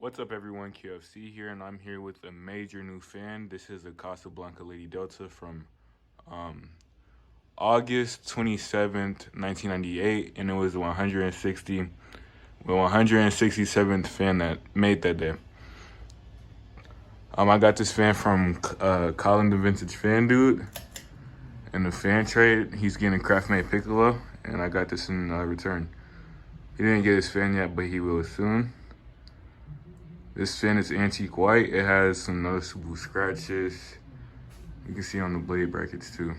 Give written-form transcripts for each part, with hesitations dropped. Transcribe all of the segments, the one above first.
What's up everyone, QFC here, and I'm here with a major new fan. This is a Casablanca Lady Delta from August 27th, 1998, and it was the 167th fan that made that day. I got this fan from Colin the Vintage Fan Dude in the fan trade. He's getting a craft made piccolo, and I got this in return. He didn't get his fan yet, but he will soon. This fan is antique white. It has some noticeable scratches. You can see on the blade brackets too.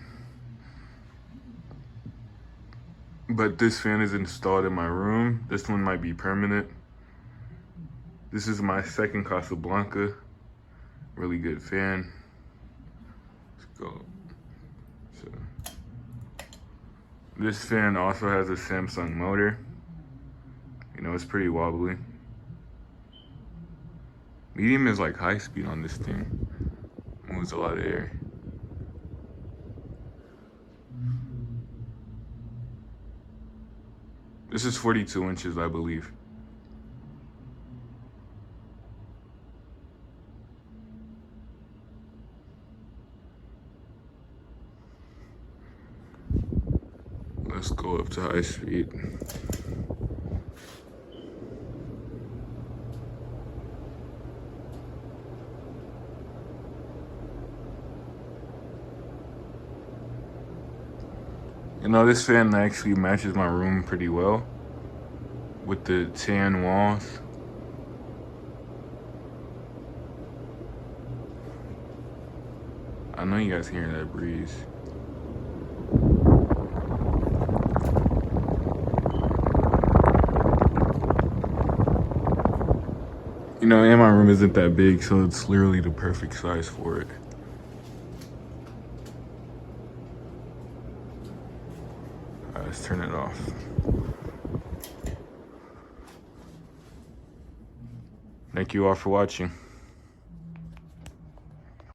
But this fan is installed in my room. This one might be permanent. This is my second Casablanca. Really good fan. Let's go. So, this fan also has a Samsung motor. You know, it's pretty wobbly. Medium is like high speed on this thing. Moves a lot of air. This is 42 inches, I believe. Let's go up to high speed. You know, this fan actually matches my room pretty well with the tan walls. I know you guys hearing that breeze. You know, and my room isn't that big, so it's literally the perfect size for it. Let's turn it off. Thank you all for watching.